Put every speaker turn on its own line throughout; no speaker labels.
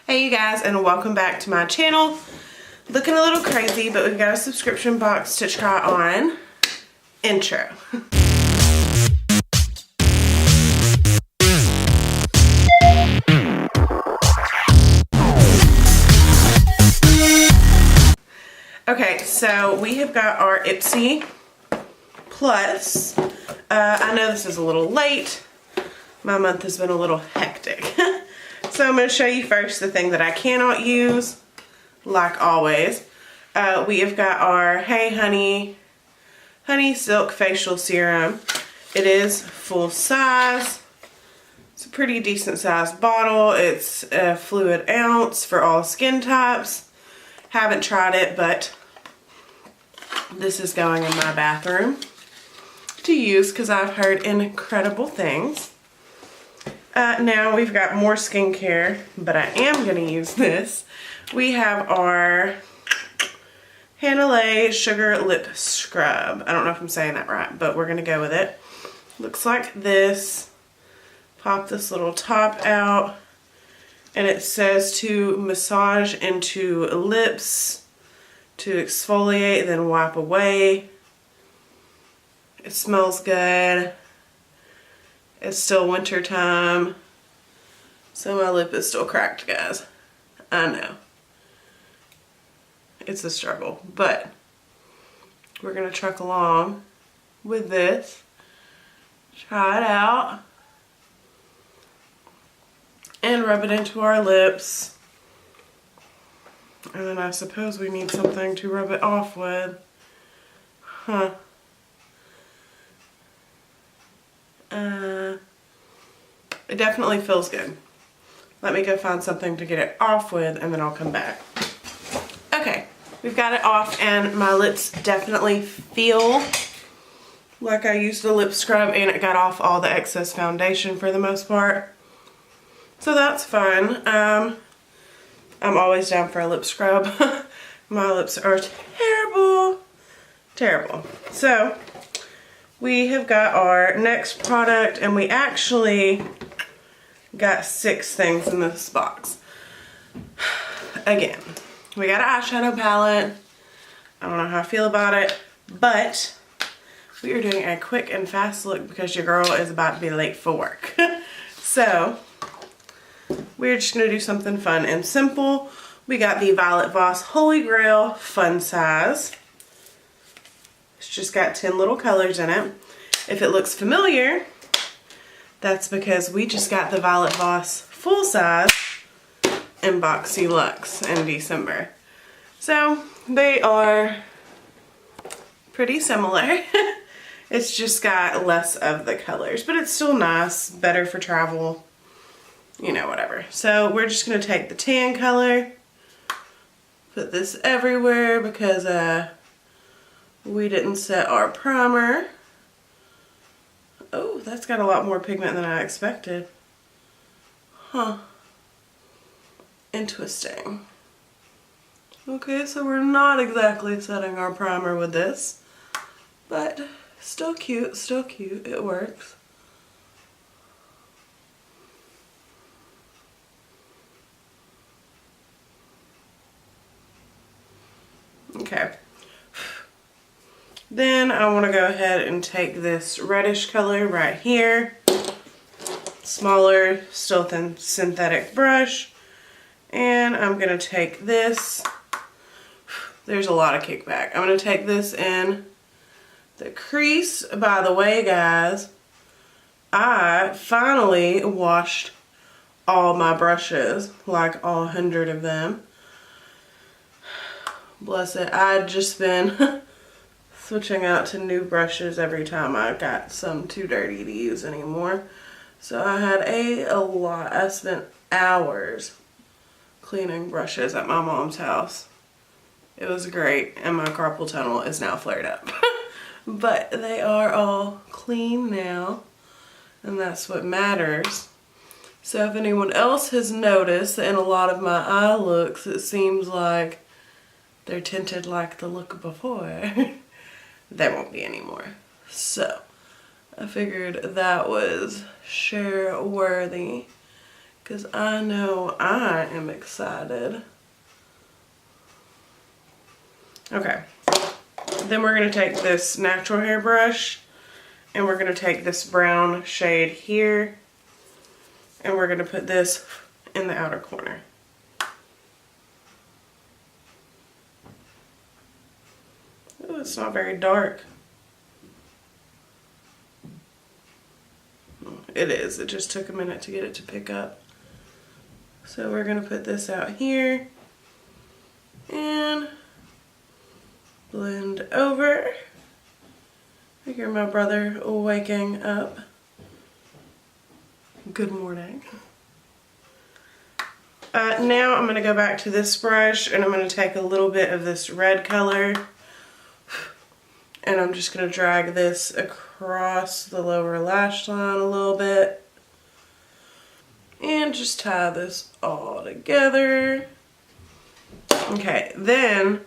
Hey you guys, and welcome back to my channel. Looking a little crazy, but we've got a subscription box to try on. Intro. Okay, so we have got our Ipsy Plus. I know this is a little late. My month has been a little hectic. So I'm going to show you first the thing that I cannot use, like always. We have got our Hey Honey Silk Facial Serum. It is full size. It's a pretty decent sized bottle. It's a fluid ounce for all skin types. Haven't tried it, but this is going in my bathroom to use because I've heard incredible things. Now we've got more skincare, but I am going to use this. We have our Hanalei Sugar Lip Scrub. I don't know if I'm saying that right, but we're going to go with it. Looks like this. Pop this little top out, and it says to massage into lips, to exfoliate, then wipe away. It smells good. It's still winter time, so my lip is still cracked, guys. I know. It's a struggle, but we're gonna truck along with this. Try it out. And rub it into our lips. And then I suppose we need something to rub it off with. Huh. It definitely feels good. Let me go find something to get it off with and then I'll come back. Okay, we've got it off and my lips definitely feel like I used a lip scrub and it got off all the excess foundation for the most part. So that's fun. I'm always down for a lip scrub. My lips are terrible. Terrible. So we have got our next product, and we actually got 6 things in this box. Again, we got an eyeshadow palette. I don't know how I feel about it, but we are doing a quick and fast look because your girl is about to be late for work. So we're just gonna do something fun and simple. We got the Violet Voss Holy Grail Fun Size. It's just got 10 little colors in it. If it looks familiar, that's because we just got the Violet Voss Full Size in Boxy Luxe in December. So they are pretty similar. It's just got less of the colors, but it's still nice, better for travel, you know, whatever. So we're just gonna take the tan color, put this everywhere because we didn't set our primer. Oh, that's got a lot more pigment than I expected. Huh. Interesting. Okay, so we're not exactly setting our primer with this, but still cute, still cute. It works. Okay. Then I want to go ahead and take this reddish color right here, smaller, still thin synthetic brush, and I'm going to take this, there's a lot of kickback, I'm going to take this in the crease. By the way, guys, I finally washed all my brushes, like all 100 of them. Bless it, I'd just been switching out to new brushes every time I got some too dirty to use anymore. So I had a lot. I spent hours cleaning brushes at my mom's house. It was great, and my carpal tunnel is now flared up. But they are all clean now, and that's what matters. So if anyone else has noticed that in a lot of my eye looks, it seems like they're tinted like the look before. They won't be anymore. So I figured that was share worthy because I know I am excited. Okay, then we're going to take this natural hair brush and we're going to take this brown shade here and we're going to put this in the outer corner. Oh, it's not very dark. It is. It just took a minute to get it to pick up. So we're going to put this out here and blend over. I hear my brother waking up. Good morning. Now I'm going to go back to this brush and I'm going to take a little bit of this red color and I'm just going to drag this across the lower lash line a little bit and just tie this all together. Okay, then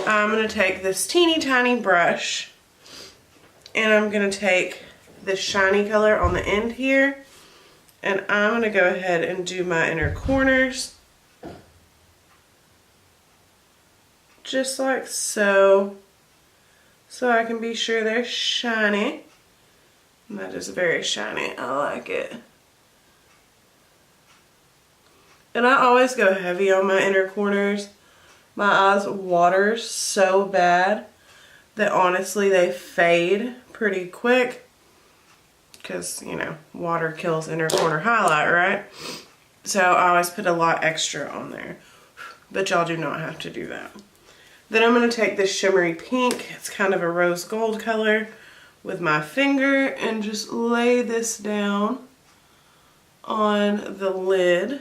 I'm going to take this teeny tiny brush and I'm going to take this shiny color on the end here and I'm going to go ahead and do my inner corners just like so, so I can be sure they're shiny. And that is very shiny. I like it. And I always go heavy on my inner corners. My eyes water so bad that honestly they fade pretty quick because, you know, water kills inner corner highlight, right? So I always put a lot extra on there, but y'all do not have to do that. Then I'm going to take this shimmery pink, it's kind of a rose gold color, with my finger and just lay this down on the lid.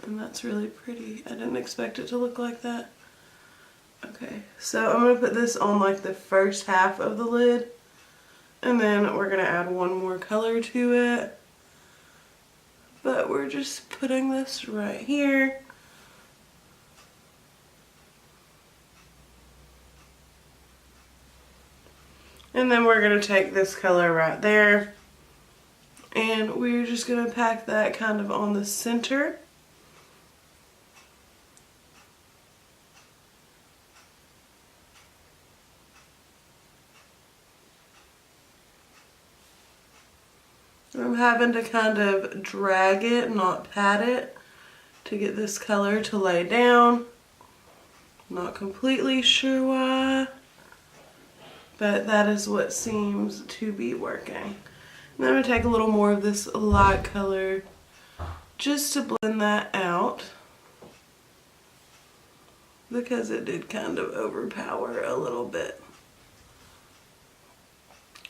And that's really pretty. I didn't expect it to look like that. Okay, so I'm going to put this on like the first half of the lid. And then we're going to add one more color to it. But we're just putting this right here. And then we're going to take this color right there. And we're just going to pack that kind of on the center. I'm having to kind of drag it, not pat it, to get this color to lay down. Not completely sure why, but that is what seems to be working. And then I'm going to take a little more of this light color just to blend that out, because it did kind of overpower a little bit.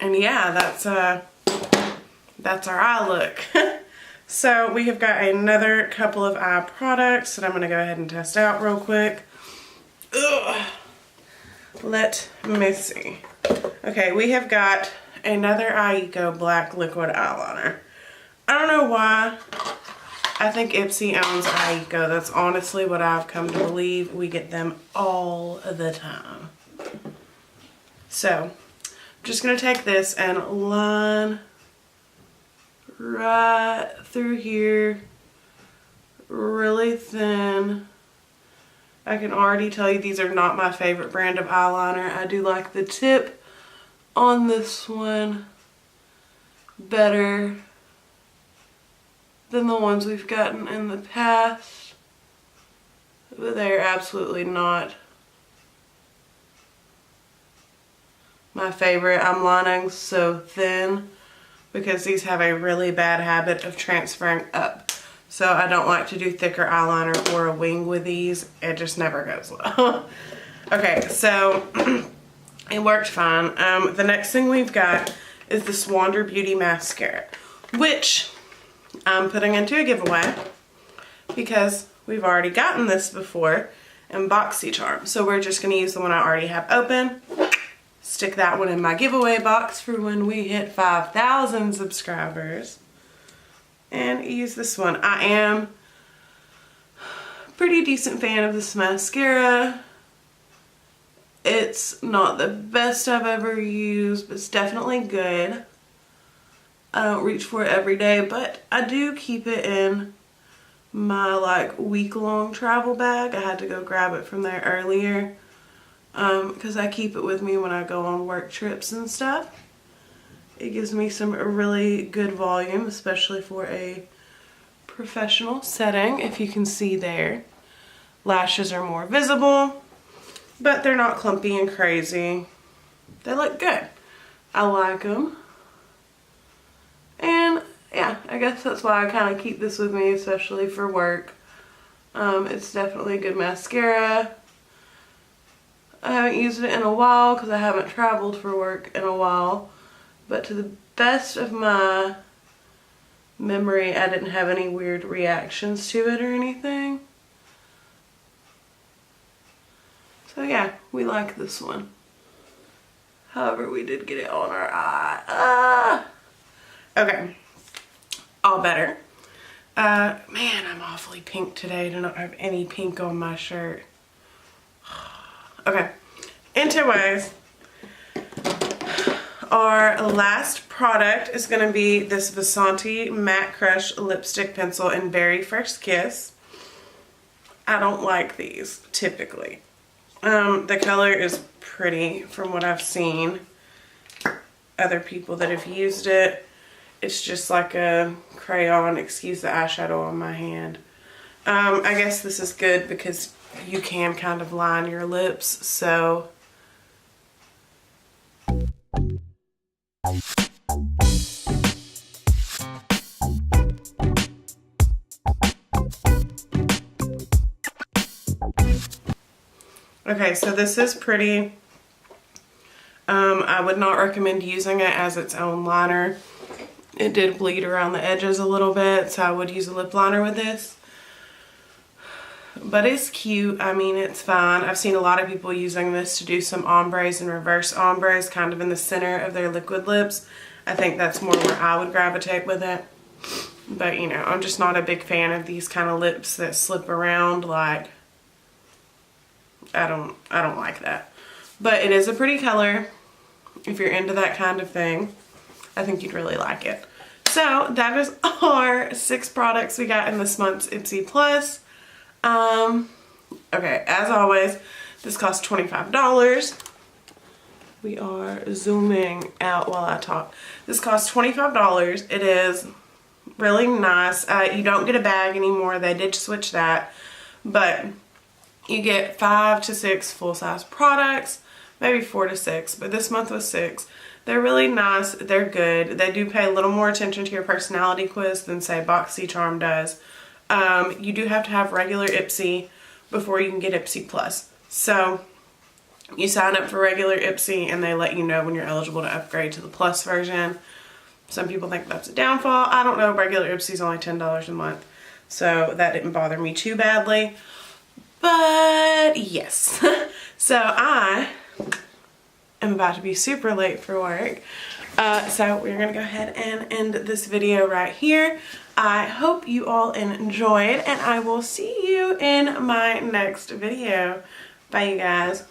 And yeah, that's our eye look. So we have got another couple of eye products that I'm going to go ahead and test out real quick. Ugh. Let me see. Okay, we have got another Ieko black liquid eyeliner. I don't know why. I think Ipsy owns Ieko. That's honestly what I've come to believe. We get them all the time. So, I'm just going to take this and line right through here, really thin. I can already tell you these are not my favorite brand of eyeliner. I do like the tip on this one better than the ones we've gotten in the past, but they're absolutely not my favorite. I'm lining so thin because these have a really bad habit of transferring up. So I don't like to do thicker eyeliner or a wing with these. It just never goes well. Okay, so it worked fine. The next thing we've got is this Wander Beauty mascara, which I'm putting into a giveaway because we've already gotten this before in BoxyCharm. So we're just going to use the one I already have open. Stick that one in my giveaway box for when we hit 5,000 subscribers. And use this one. I am a pretty decent fan of this mascara. It's not the best I've ever used, but it's definitely good. I don't reach for it every day, but I do keep it in my like week-long travel bag. I had to go grab it from there earlier because I keep it with me when I go on work trips and stuff. It gives me some really good volume, especially for a professional setting. If you can see there, lashes are more visible, but they're not clumpy and crazy. They look good. I like them. And yeah, I guess that's why I kind of keep this with me, especially for work. It's definitely a good mascara. I haven't used it in a while because I haven't traveled for work in a while. But to the best of my memory, I didn't have any weird reactions to it or anything. So yeah, we like this one. However, we did get it on our eye. Okay, all better. Man, I'm awfully pink today. I do not have any pink on my shirt. Okay, anyways, our last product is going to be this Vasanti Matte Crush Lipstick Pencil in Berry First Kiss. I don't like these, typically. The color is pretty from what I've seen. Other people that have used it. It's just like a crayon, excuse the eyeshadow on my hand. I guess this is good because you can kind of line your lips, so. Okay, so this is pretty. I would not recommend using it as its own liner. It did bleed around the edges a little bit, so I would use a lip liner with this. But it's cute. I mean, it's fine. I've seen a lot of people using this to do some ombres and reverse ombres kind of in the center of their liquid lips. I think that's more where I would gravitate with it. But, you know, I'm just not a big fan of these kind of lips that slip around. Like, I don't like that. But it is a pretty color. If you're into that kind of thing, I think you'd really like it. So that is our 6 products we got in this month's Ipsy Plus. Okay, as always, this cost $25. We are zooming out while I talk. This costs $25. It is really nice. You don't get a bag anymore. They did switch that. But you get 5 to 6 full-size products. Maybe 4 to 6, but this month was 6. They're really nice. They're good. They do pay a little more attention to your personality quiz than, say, BoxyCharm does. You do have to have regular Ipsy before you can get Ipsy Plus. So you sign up for regular Ipsy and they let you know when you're eligible to upgrade to the Plus version. Some people think that's a downfall. I don't know. Regular Ipsy is only $10 a month, so that didn't bother me too badly. But yes, so I am about to be super late for work. So we're gonna go ahead and end this video right here. I hope you all enjoyed, and I will see you in my next video. Bye, you guys.